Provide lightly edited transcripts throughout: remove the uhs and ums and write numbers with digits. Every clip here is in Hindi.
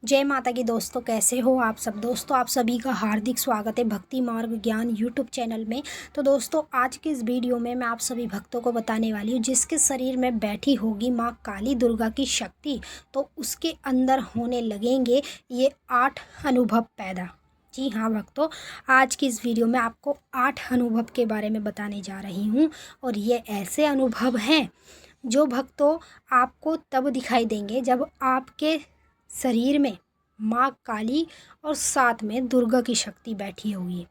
जय माता की दोस्तों, कैसे हो आप सब। दोस्तों, आप सभी का हार्दिक स्वागत है भक्ति मार्ग ज्ञान यूट्यूब चैनल में। तो दोस्तों, आज के इस वीडियो में मैं आप सभी भक्तों को बताने वाली हूँ, जिसके शरीर में बैठी होगी माँ काली दुर्गा की शक्ति, तो उसके अंदर होने लगेंगे ये 8 अनुभव पैदा। जी हाँ भक्तों, आज की इस वीडियो में आपको 8 अनुभव के बारे में बताने जा रही हूँ। और ये ऐसे अनुभव हैं जो भक्तों आपको तब दिखाई देंगे जब आपके शरीर में माँ काली और साथ में दुर्गा की शक्ति बैठी होगी।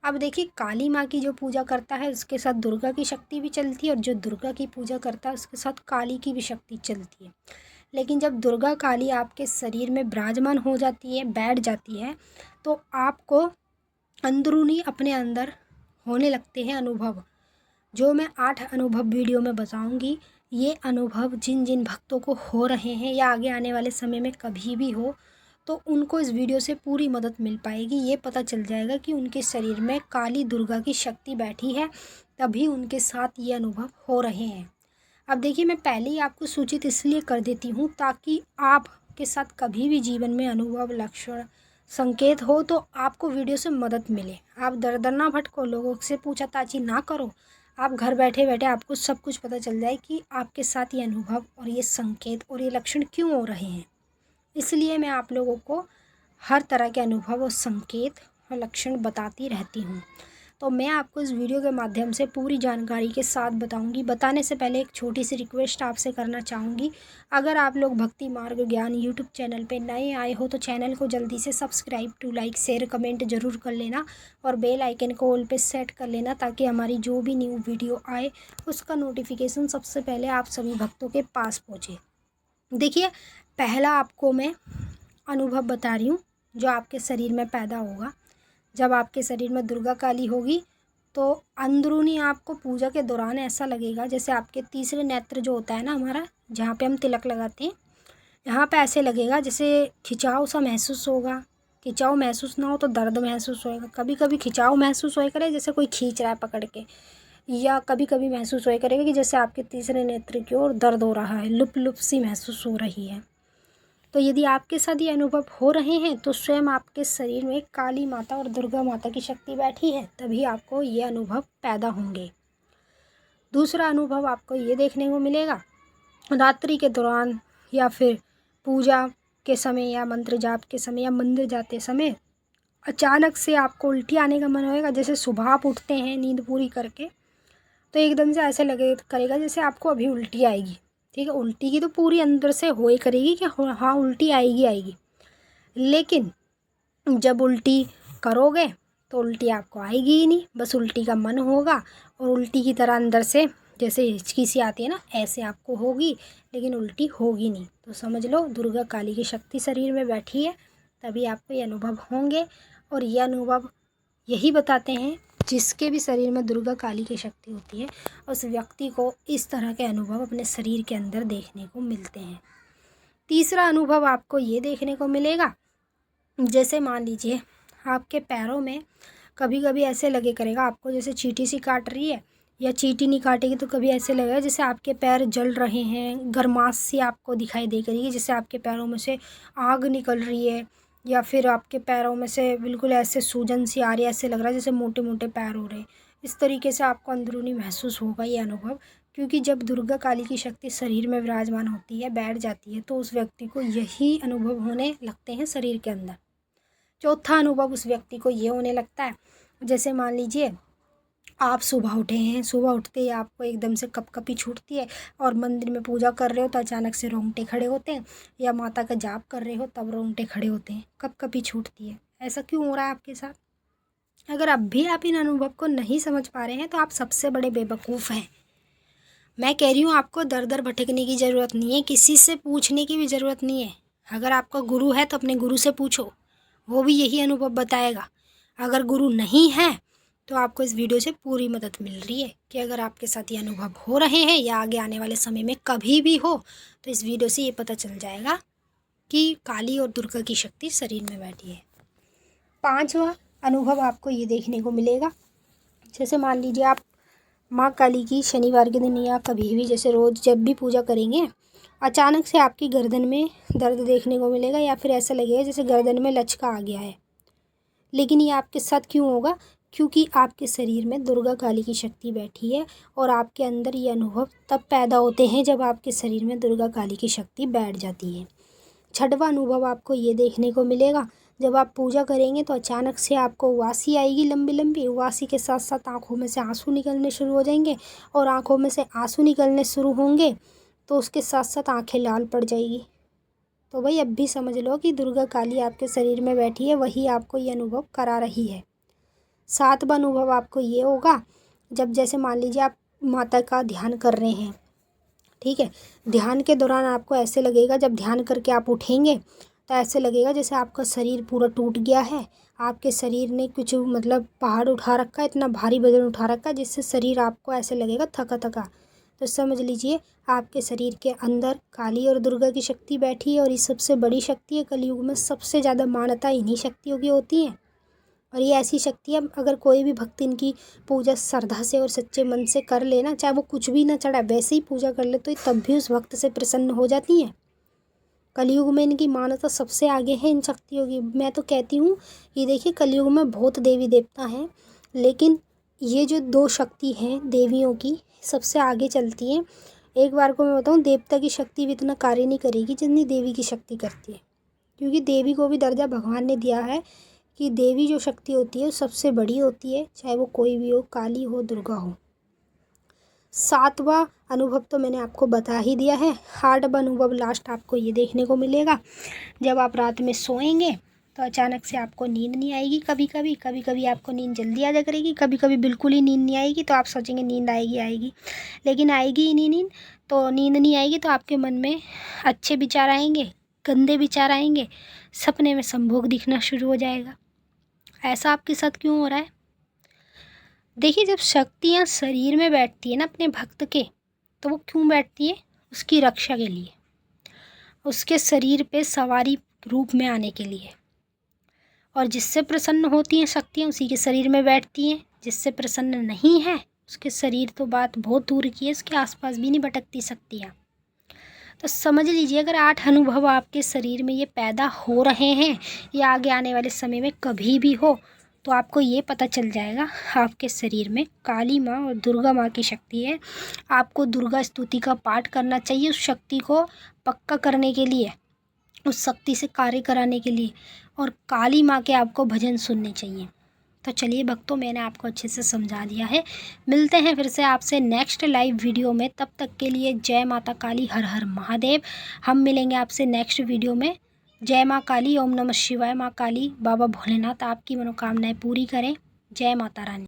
अब देखिए, काली माँ की जो पूजा करता है उसके साथ दुर्गा की शक्ति भी चलती है, और जो दुर्गा की पूजा करता है उसके साथ काली की भी शक्ति चलती है। लेकिन जब दुर्गा काली आपके शरीर में विराजमान हो जाती है, बैठ जाती है, तो आपको अंदरूनी अपने अंदर होने लगते हैं अनुभव। जो मैं 8 अनुभव वीडियो में बताऊंगी, ये अनुभव जिन जिन भक्तों को हो रहे हैं या आगे आने वाले समय में कभी भी हो, तो उनको इस वीडियो से पूरी मदद मिल पाएगी। ये पता चल जाएगा कि उनके शरीर में काली दुर्गा की शक्ति बैठी है, तभी उनके साथ ये अनुभव हो रहे हैं। अब देखिए, मैं पहले ही आपको सूचित इसलिए कर देती हूँ ताकि आपके साथ कभी भी जीवन में अनुभव, लक्षण, संकेत हो तो आपको वीडियो से मदद मिले। आप दर दर ना भटको, लोगों से पूछताछ ना करो। आप घर बैठे बैठे आपको सब कुछ पता चल जाए कि आपके साथ ये अनुभव और ये संकेत और ये लक्षण क्यों हो रहे हैं। इसलिए मैं आप लोगों को हर तरह के अनुभव और संकेत और लक्षण बताती रहती हूँ। तो मैं आपको इस वीडियो के माध्यम से पूरी जानकारी के साथ बताऊंगी। बताने से पहले एक छोटी सी रिक्वेस्ट आपसे करना चाहूँगी। अगर आप लोग भक्ति मार्ग ज्ञान यूट्यूब चैनल पे नए आए हो तो चैनल को जल्दी से subscribe to like share comment ज़रूर कर लेना, और बेल आइकन को ऑल पे सेट कर लेना, ताकि हमारी जो भी न्यू वीडियो आए उसका नोटिफिकेशन सबसे पहले आप सभी भक्तों के पास पहुँचे। देखिए, पहला आपको मैं अनुभव बता रही हूँ जो आपके शरीर में पैदा होगा। जब आपके शरीर में दुर्गा काली होगी तो अंदरूनी आपको पूजा के दौरान ऐसा लगेगा जैसे आपके तीसरे नेत्र जो होता है ना हमारा, जहाँ पे हम तिलक लगाते हैं, यहाँ पे ऐसे लगेगा जैसे खिंचाव सा महसूस होगा। खिंचाव महसूस ना हो तो दर्द महसूस होएगा। कभी कभी खिंचाव महसूस होए करे जैसे कोई खींच रहा है पकड़ के, या कभी कभी महसूस होए करेगा कि जैसे आपके तीसरे नेत्र की ओर दर्द हो रहा है, लुप लुप सी महसूस हो रही है। तो यदि आपके साथ ये अनुभव हो रहे हैं तो स्वयं आपके शरीर में काली माता और दुर्गा माता की शक्ति बैठी है, तभी आपको ये अनुभव पैदा होंगे। दूसरा अनुभव आपको ये देखने को मिलेगा, रात्रि के दौरान या फिर पूजा के समय या मंत्र जाप के समय या मंदिर जाते समय अचानक से आपको उल्टी आने का मन होएगा। जैसे सुबह आप उठते हैं नींद पूरी करके, तो एकदम से ऐसे लगे करेगा जैसे आपको अभी उल्टी आएगी। ठीक है, उल्टी की तो पूरी अंदर से होए करेगी कि हाँ उल्टी आएगी आएगी, लेकिन जब उल्टी करोगे तो उल्टी आपको आएगी ही नहीं, बस उल्टी का मन होगा, और उल्टी की तरह अंदर से जैसे हिचकी सी आती है ना, ऐसे आपको होगी, लेकिन उल्टी होगी नहीं। तो समझ लो दुर्गा काली की शक्ति शरीर में बैठी है, तभी आपको ये अनुभव होंगे। और ये अनुभव यही बताते हैं, जिसके भी शरीर में दुर्गा काली की शक्ति होती है उस व्यक्ति को इस तरह के अनुभव अपने शरीर के अंदर देखने को मिलते हैं। तीसरा अनुभव आपको ये देखने को मिलेगा, जैसे मान लीजिए आपके पैरों में कभी कभी ऐसे लगे करेगा आपको जैसे चींटी सी काट रही है, या चींटी नहीं काटेगी तो कभी ऐसे लगेगा जैसे आपके पैर जल रहे हैं, गर्माश सी आपको दिखाई दे करेगी, जैसे आपके पैरों में से आग निकल रही है, या फिर आपके पैरों में से बिल्कुल ऐसे सूजन सी आ रही है, ऐसे लग रहा है जैसे मोटे मोटे पैर हो रहे हैं। इस तरीके से आपको अंदरूनी महसूस होगा ये अनुभव, क्योंकि जब दुर्गा काली की शक्ति शरीर में विराजमान होती है, बैठ जाती है, तो उस व्यक्ति को यही अनुभव होने लगते हैं शरीर के अंदर। चौथा अनुभव उस व्यक्ति को ये होने लगता है, जैसे मान लीजिए आप सुबह उठे हैं, सुबह उठते ही आपको एकदम से कपकपी छूटती है, और मंदिर में पूजा कर रहे हो तो अचानक से रोंगटे खड़े होते हैं, या माता का जाप कर रहे हो तब रोंगटे खड़े होते हैं, कपकपी छूटती है। ऐसा क्यों हो रहा है आपके साथ? अगर अब भी आप इन अनुभव को नहीं समझ पा रहे हैं तो आप सबसे बड़े बेवकूफ़ हैं। मैं कह रही हूँ, आपको दर दर भटकने की ज़रूरत नहीं है, किसी से पूछने की भी ज़रूरत नहीं है। अगर आपका गुरु है तो अपने गुरु से पूछो, वो भी यही अनुभव बताएगा। अगर गुरु नहीं है तो आपको इस वीडियो से पूरी मदद मिल रही है कि अगर आपके साथ ये अनुभव हो रहे हैं या आगे आने वाले समय में कभी भी हो, तो इस वीडियो से ये पता चल जाएगा कि काली और दुर्गा की शक्ति शरीर में बैठी है। पांचवा अनुभव आपको ये देखने को मिलेगा, जैसे मान लीजिए आप माँ काली की शनिवार के दिन या कभी भी, जैसे रोज़ जब भी पूजा करेंगे अचानक से आपकी गर्दन में दर्द देखने को मिलेगा या फिर ऐसा लगेगा जैसे गर्दन में लचका आ गया है। लेकिन ये आपके साथ क्यों होगा? क्योंकि आपके शरीर में दुर्गा काली की शक्ति बैठी है और आपके अंदर ये अनुभव तब पैदा होते हैं जब आपके शरीर में दुर्गा काली की शक्ति बैठ जाती है। छठवां अनुभव आपको ये देखने को मिलेगा, जब आप पूजा करेंगे तो अचानक से आपको उबासी आएगी, लंबी लंबी उबासी के साथ साथ आँखों में से आंसू निकलने शुरू हो जाएंगे और आँखों में से आंसू निकलने शुरू होंगे तो उसके साथ साथ आँखें लाल पड़ जाएगी। तो भाई अब भी समझ लो कि दुर्गा काली आपके शरीर में बैठी है, वही आपको ये अनुभव करा रही है। सातवां अनुभव आपको ये होगा, जब जैसे मान लीजिए आप माता का ध्यान कर रहे हैं, ठीक है, ध्यान के दौरान आपको ऐसे लगेगा, जब ध्यान करके आप उठेंगे तो ऐसे लगेगा जैसे आपका शरीर पूरा टूट गया है, आपके शरीर ने कुछ मतलब पहाड़ उठा रखा है, इतना भारी वजन उठा रखा है जिससे शरीर आपको ऐसे लगेगा थका थका। तो समझ लीजिए आपके शरीर के अंदर काली और दुर्गा की शक्ति बैठी है और ये सबसे बड़ी शक्ति है। कलयुग में सबसे ज़्यादा मान्यता इन्हीं शक्तियों की होती है और ये ऐसी शक्ति है, अगर कोई भी भक्त इनकी पूजा श्रद्धा से और सच्चे मन से कर लेना, चाहे वो कुछ भी ना चढ़ा वैसे ही पूजा कर ले, तो तब भी उस भक्त से प्रसन्न हो जाती हैं। कलयुग में इनकी मान्यता सबसे आगे है इन शक्तियों की। मैं तो कहती हूँ ये देखिए, कलयुग में बहुत देवी देवता हैं, लेकिन ये जो दो शक्ति हैं देवियों की सबसे आगे चलती हैं। एक बार को मैं बताऊँ, देवता की शक्ति भी इतना कार्य नहीं करेगी जितनी देवी की शक्ति करती है, क्योंकि देवी को भी दर्जा भगवान ने दिया है कि देवी जो शक्ति होती है वो सबसे बड़ी होती है, चाहे वो कोई भी हो, काली हो, दुर्गा हो। सातवां अनुभव तो मैंने आपको बता ही दिया है। आठवां अनुभव लास्ट आपको ये देखने को मिलेगा, जब आप रात में सोएंगे तो अचानक से आपको नींद नहीं आएगी। कभी कभी आपको नींद जल्दी आ जा करेगी, कभी कभी बिल्कुल ही नींद नहीं आएगी। तो आप सोचेंगे नींद आएगी, लेकिन आएगी ही नहीं नींद। तो नींद नहीं आएगी तो आपके मन में अच्छे विचार आएंगे, गंदे विचार आएंगे, सपने में संभोग दिखना शुरू हो जाएगा। ऐसा आपके साथ क्यों हो रहा है? देखिए, जब शक्तियाँ शरीर में बैठती है ना अपने भक्त के, तो वो क्यों बैठती है? उसकी रक्षा के लिए, उसके शरीर पे सवारी रूप में आने के लिए। और जिससे प्रसन्न होती हैं शक्तियाँ उसी के शरीर में बैठती हैं। जिससे प्रसन्न नहीं है उसके शरीर तो बात बहुत दूर की है, उसके आसपास भी नहीं भटकती शक्तियाँ। तो समझ लीजिए, अगर 8 अनुभव आपके शरीर में ये पैदा हो रहे हैं, या आगे आने वाले समय में कभी भी हो, तो आपको ये पता चल जाएगा आपके शरीर में काली माँ और दुर्गा माँ की शक्ति है। आपको दुर्गा स्तुति का पाठ करना चाहिए उस शक्ति को पक्का करने के लिए, उस शक्ति से कार्य कराने के लिए, और काली माँ के आपको भजन सुनने चाहिए। तो चलिए भक्तों, मैंने आपको अच्छे से समझा दिया है। मिलते हैं फिर से आपसे नेक्स्ट लाइव वीडियो में। तब तक के लिए जय माता काली, हर हर महादेव। हम मिलेंगे आपसे नेक्स्ट वीडियो में। जय माँ काली, ओम नमः शिवाय। माँ काली, बाबा भोलेनाथ आपकी मनोकामनाएं पूरी करें। जय माता रानी।